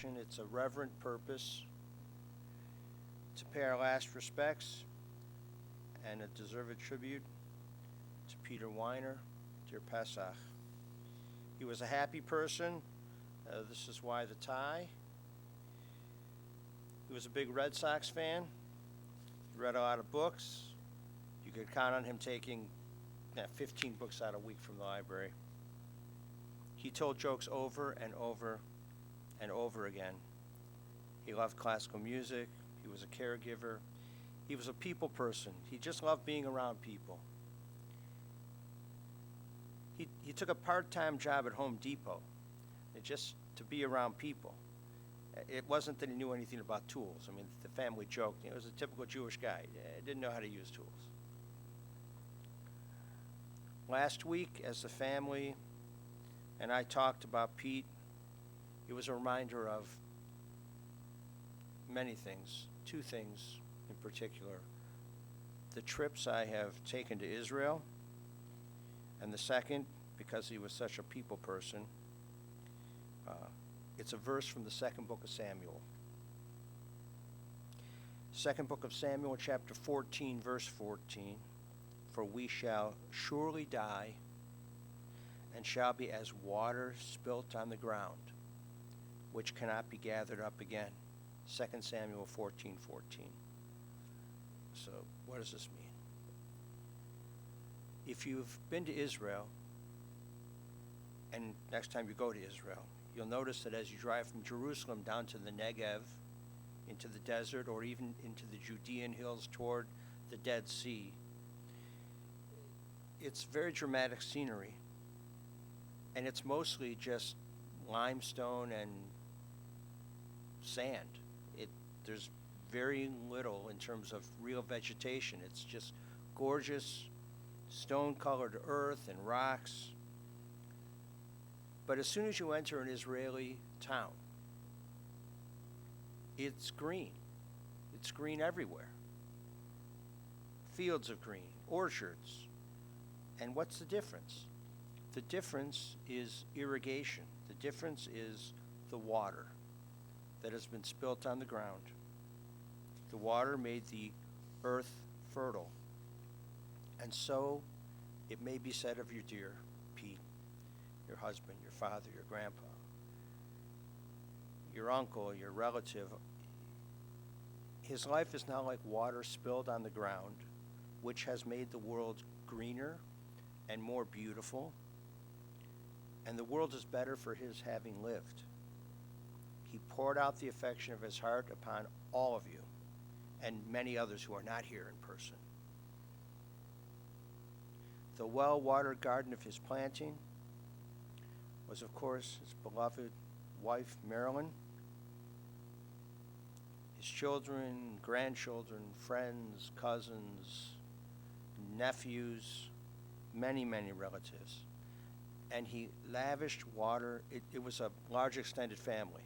occasion, it's a reverent purpose to pay our last respects and a deserved tribute to Peter Weiner, dear Pesach. He was a happy person. This is why the tie. He was a big Red Sox fan. He read a lot of books. You could count on him taking 15 books out a week from the library. He told jokes over and over and over again. He loved classical music. He was a caregiver. He was a people person. He just loved being around people. He took a part-time job at Home Depot just to be around people. It wasn't that he knew anything about tools. I mean, the family joked, he was a typical Jewish guy. He didn't know how to use tools. Last week, as the family and I talked about Pete, it was a reminder of many things, two things in particular. The trips I have taken to Israel, and the second, because he was such a people person, it's a verse from the second book of Samuel. Second book of Samuel, chapter 14, verse 14. For we shall surely die, and shall be as water spilt on the ground, which cannot be gathered up again. 2 Samuel 14:14. So what does this mean? If you've been to Israel, and next time you go to Israel, you'll notice that as you drive from Jerusalem down to the Negev, into the desert, or even into the Judean hills toward the Dead Sea, it's very dramatic scenery. And it's mostly just limestone and sand. There's very little in terms of real vegetation. It's just gorgeous stone-colored earth and rocks. But as soon as you enter an Israeli town, it's green. It's green everywhere. Fields of green, orchards. And what's the difference? The difference is irrigation. The difference is the water that has been spilt on the ground. The water made the earth fertile. And so it may be said of your dear Pete, your husband, your father, your grandpa, your uncle, your relative. His life is now like water spilled on the ground, which has made the world greener and more beautiful. And the world is better for his having lived. He poured out the affection of his heart upon all of you and many others who are not here in person. The well-watered garden of his planting was, of course, his beloved wife, Marilyn, his children, grandchildren, friends, cousins, nephews, many, many relatives. And he lavished water. It was a large extended family.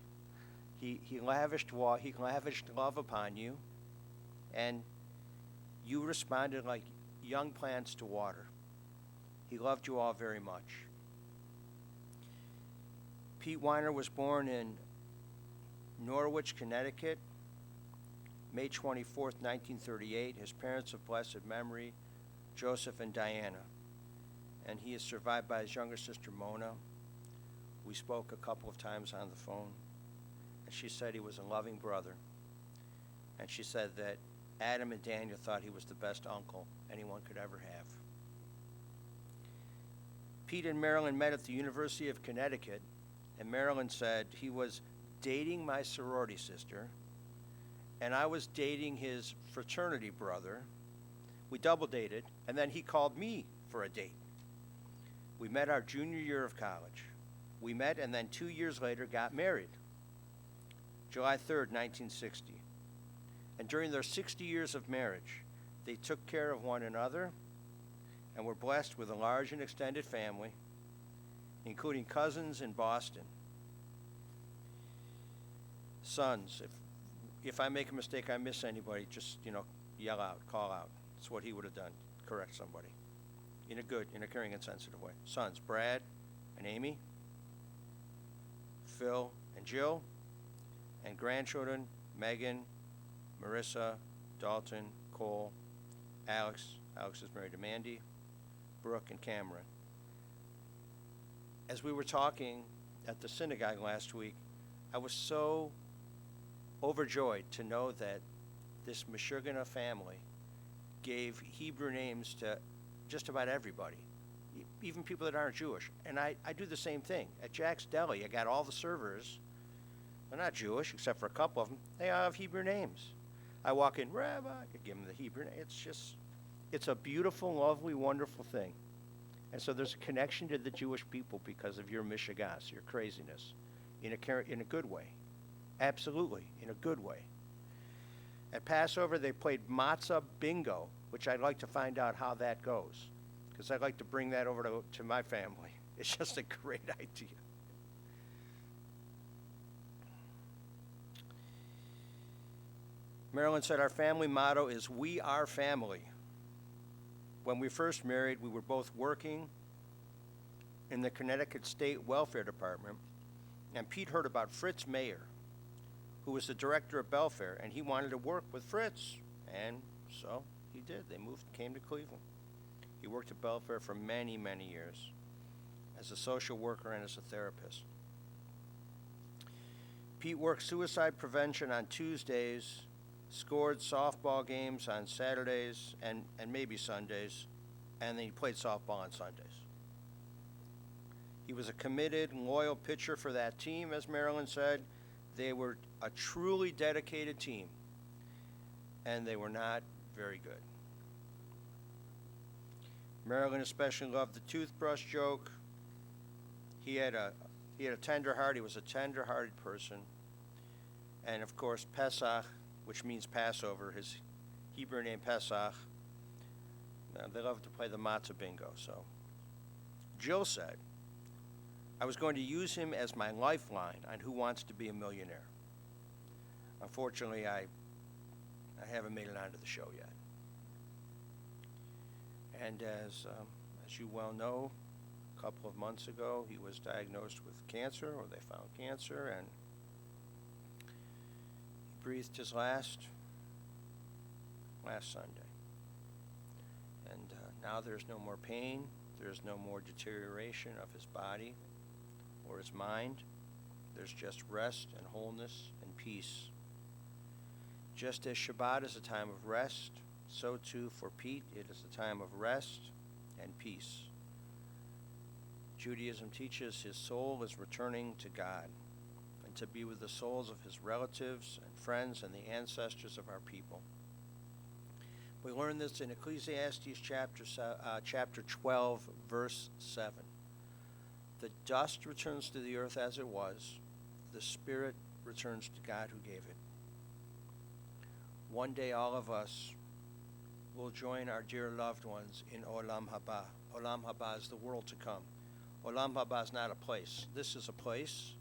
He lavished love upon you, and you responded like young plants to water. He loved you all very much. Pete Weiner was born in Norwich, Connecticut, May 24th, 1938. His parents of blessed memory, Joseph and Diana. And he is survived by his younger sister, Mona. We spoke a couple of times on the phone, and she said he was a loving brother. And she said that Adam and Daniel thought he was the best uncle anyone could ever have. Pete and Marilyn met at the University of Connecticut, and Marilyn said he was dating my sorority sister, and I was dating his fraternity brother. We double dated, and then he called me for a date. We met our junior year of college. We met and then 2 years later got married, July 3rd, 1960. And during their 60 years of marriage, they took care of one another and were blessed with a large and extended family, including cousins in Boston. Sons, if I make a mistake, I miss anybody, just, yell out, call out. That's what he would have done, correct somebody. In a caring and sensitive way. Sons, Brad and Amy, Phil and Jill, and grandchildren, Megan, Marissa, Dalton, Cole, Alex. Alex is married to Mandy, Brooke, and Cameron. As we were talking at the synagogue last week, I was so overjoyed to know that this Meshuggah family gave Hebrew names to just about everybody, even people that aren't Jewish. And I do the same thing. At Jack's Deli, I got all the servers. They're not Jewish, except for a couple of them. They all have Hebrew names. I walk in, Rabbi, I give them the Hebrew name. It's a beautiful, lovely, wonderful thing. And so there's a connection to the Jewish people because of your mishigas, your craziness, in a good way. Absolutely, in a good way. At Passover, they played matzah bingo, which I'd like to find out how that goes, because I'd like to bring that over to my family. It's just a great idea. Marilyn said, our family motto is, we are family. When we first married, we were both working in the Connecticut State Welfare Department, and Pete heard about Fritz Mayer, who was the director of Belfair, and he wanted to work with Fritz, and so he did. They came to Cleveland. He worked at Belfair for many, many years as a social worker and as a therapist. Pete worked suicide prevention on Tuesdays, scored softball games on Saturdays and maybe Sundays, and then he played softball on Sundays. He was a committed, loyal pitcher for that team, as Marilyn said. They were a truly dedicated team, and they were not very good. Marilyn especially loved the toothbrush joke. He had a tender heart. He was a tender-hearted person. And of course, Pesach, which means Passover, his Hebrew name Pesach. They love to play the matzah bingo. So Jill said, I was going to use him as my lifeline on Who Wants to Be a Millionaire. Unfortunately, I haven't made it onto the show yet. And as you well know, a couple of months ago, he was diagnosed with cancer, or they found cancer, and he breathed his last Sunday. And now there's no more pain. There's no more deterioration of his body or his mind. There's just rest and wholeness and peace. Just as Shabbat is a time of rest, so too for Pete it is a time of rest and peace. Judaism teaches his soul is returning to God and to be with the souls of his relatives and friends and the ancestors of our people. We learn this in Ecclesiastes chapter 12, verse 7. The dust returns to the earth as it was. The spirit returns to God who gave it. One day all of us will join our dear loved ones in Olam Haba. Olam Haba is the world to come. Olam Haba is not a place. This is a place.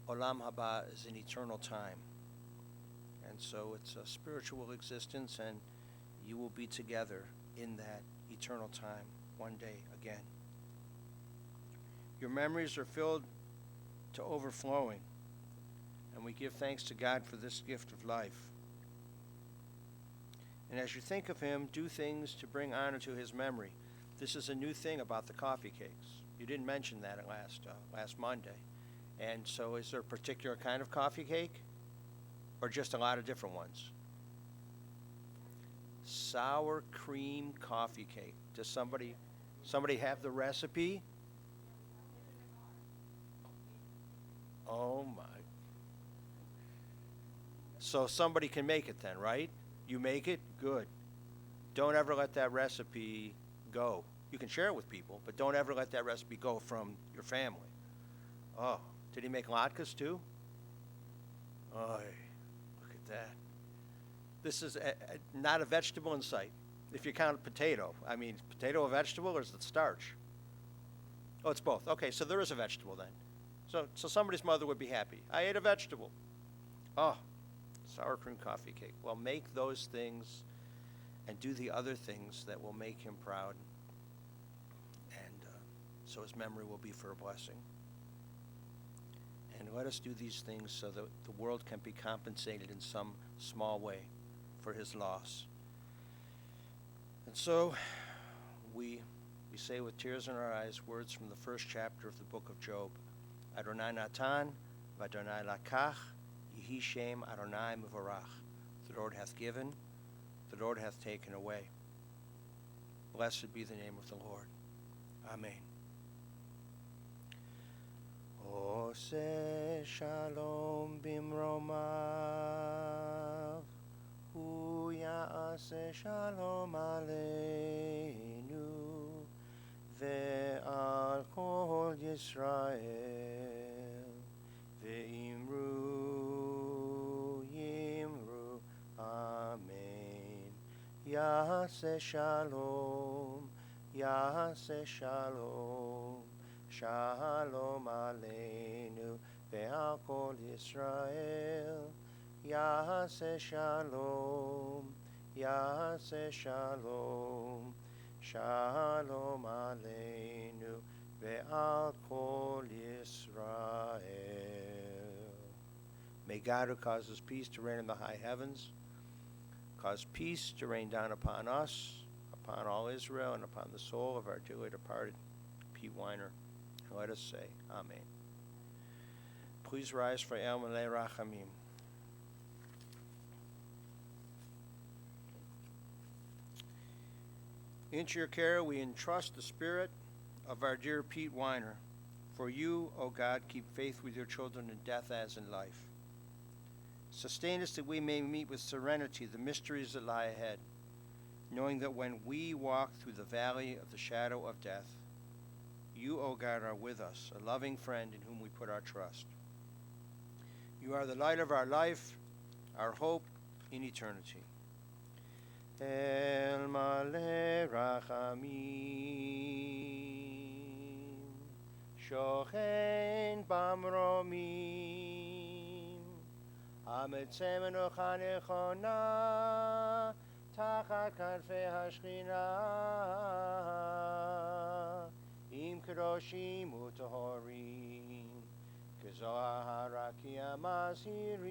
Olam Haba is an eternal time. And so it's a spiritual existence, and you will be together in that eternal time one day again. Your memories are filled to overflowing, and we give thanks to God for this gift of life. And as you think of him, do things to bring honor to his memory. This is a new thing about the coffee cakes. You didn't mention that last Monday. And so is there a particular kind of coffee cake, or just a lot of different ones? Sour cream coffee cake. Does somebody have the recipe? Oh my. So somebody can make it then, right? You make it? Good. Don't ever let that recipe go. You can share it with people, but don't ever let that recipe go from your family. Oh, did he make latkes too? Oh, look at that. This is not a vegetable in sight. If you count a potato. I mean, potato a vegetable, or is it starch? Oh, it's both. Okay, so there is a vegetable then. So somebody's mother would be happy. I ate a vegetable. Oh, sour cream coffee cake. Well, make those things and do the other things that will make him proud. And so his memory will be for a blessing. And let us do these things so that the world can be compensated in some small way for his loss. And so we say with tears in our eyes words from the first chapter of the book of Job. Adonai Natan, v'Adonai Lakach, Yehi Shem Adonai Mevorach. The Lord hath given, the Lord hath taken away. Blessed be the name of the Lord. Amen. Ose shalom bimromav, hu ya'aseh shalom aleinu, ve'al kol Yisrael, ve'imru yimru, amen. Ya'aseh shalom, ya'aseh shalom, Shalom aleinu ve'al kol Yisrael, Ya'aseh shalom, Ya'aseh shalom, Shalom aleinu ve'al kol Yisrael. May God, who causes peace to reign in the high heavens, cause peace to rain down upon us, upon all Israel, and upon the soul of our dearly departed Pete Weiner. And let us say, Amen. Please rise for El Malei Rachamim. Into your care we entrust the spirit of our dear Pete Weiner. For you, O God, keep faith with your children in death as in life. Sustain us that we may meet with serenity the mysteries that lie ahead, knowing that when we walk through the valley of the shadow of death, you, O God, are with us, a loving friend in whom we put our trust. You are the light of our life, our hope in eternity. El Malei Rachamim, Shochen Bamromim, Ametzeh Menucha Nechona, Tachat Kanfei Hashchina, Im Kedoshim U'Tohorim, Kezohar HaRakia Mazhirim,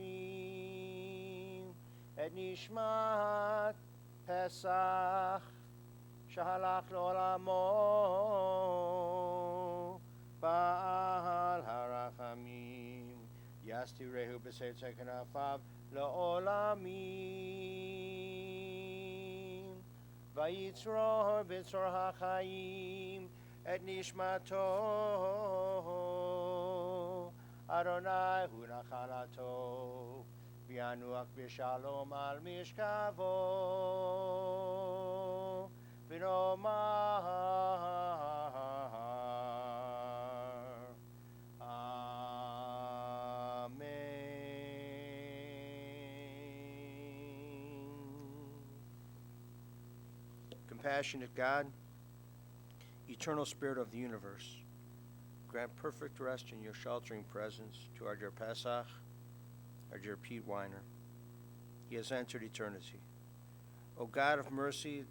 Et Nishmat Pesach Shahalach L'Olamo, Ba'al HaRachamim, Yastirehu B'Seitz Kenafav L'Olamim, Vayitzroh B'Tzor HaChaim, Et nishmato Adonai hu nachalato v'yanuach b'shalom al mishkavo v'nomar Amen. Compassionate God, Eternal Spirit of the universe, grant perfect rest in your sheltering presence to our dear Pesach, our dear Pete Weiner. He has entered eternity. O God of mercy,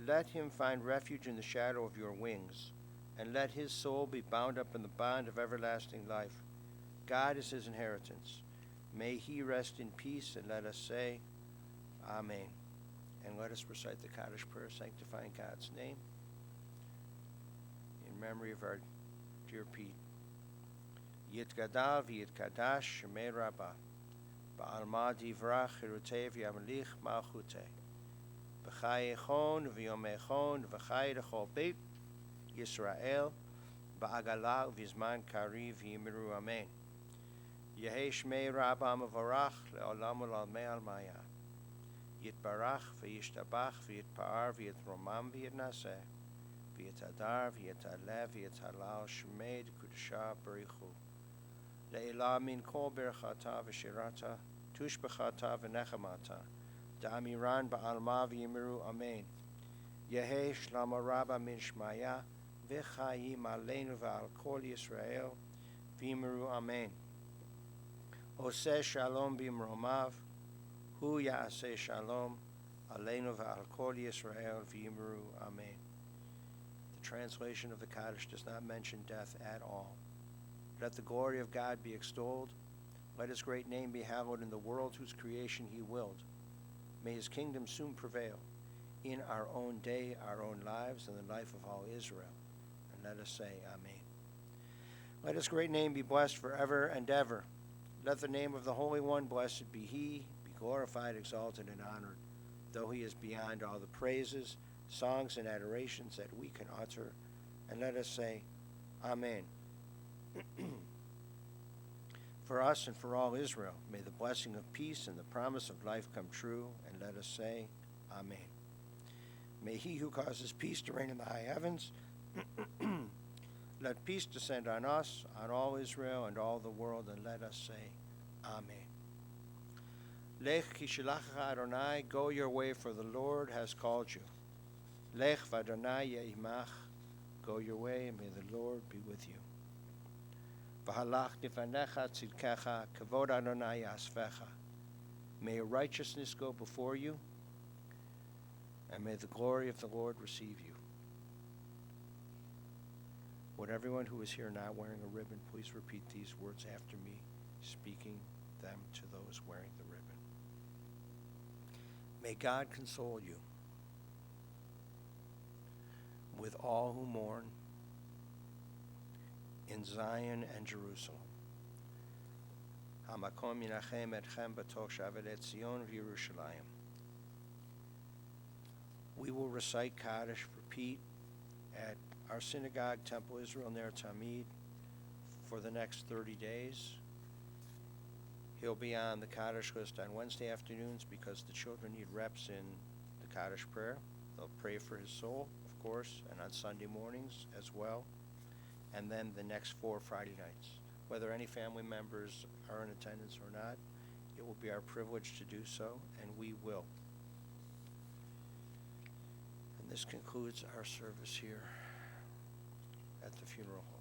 let him find refuge in the shadow of your wings, and let his soul be bound up in the bond of everlasting life. God is his inheritance. May he rest in peace, and let us say, Amen. And let us recite the Kaddish prayer, sanctifying God's name, in memory of our dear Pete. Yitgadal v'yitkadash shemei rabbah, ba'alma divrach chirutei v'yamelich malchutei, b'chai echon v'yom echon v'chai l'chol beit Yisrael, ba'agala v'zman kariv v'yimiru amen. Yehei shmei rabbah mevorach le'olam u'lalmei almaya. Yitbarach v'yishtabach v'yitpa'ar v'yitromam v'yitnaseh, v'yitadar v'yitaleh v'yithalal shmei d'kudashah barichu. Le'elah min kol berchata v'shirata, tushbechata v'nechamata, da'amiran ba'alma v'yimiru amen. Yehei shlama rabba min shmaya, v'chayim aleinu v'al kol Yisrael, v'yimiru amen. Oseh shalom b'imromav, hu ya'aseh shalom, aleinu v'al kol Yisrael, v'yimiru amen. The translation of the Kaddish does not mention death at all. Let the glory of God be extolled. Let his great name be hallowed in the world whose creation he willed. May his kingdom soon prevail in our own day, our own lives, and the life of all Israel. And let us say, Amen. Let his great name be blessed forever and ever. Let the name of the Holy One, blessed be he, be glorified, exalted, and honored, though he is beyond all the praises, songs, and adorations that we can utter. And let us say, Amen. For us and for all Israel, may the blessing of peace and the promise of life come true, and let us say, Amen. May he who causes peace to reign in the high heavens, let peace descend on us, on all Israel, and all the world, and let us say, Amen. Lech ki shalachecha Adonai, go your way, for the Lord has called you. Lech v'Adonai ye'imach, go your way, and may the Lord be with you. V'halach nifanecha tzidkecha, kavod Adonai yasvecha. May righteousness go before you, and may the glory of the Lord receive you. Would everyone who is here not wearing a ribbon please repeat these words after me, speaking them to those wearing the ribbon. May God console you with all who mourn in Zion and Jerusalem. Hamakom yinachem etchem b'toch shavet et Zion v'Yerushalayim. We will recite Kaddish for Pete at our synagogue, Temple Israel Ner Tamid, for the next 30 days. He'll be on the Kaddish list on Wednesday afternoons because the children need reps in the Kaddish prayer. They'll pray for his soul, of course, and on Sunday mornings as well. And then the next 4 Friday nights. Whether any family members are in attendance or not, it will be our privilege to do so, and we will. And this concludes our service here at the funeral home.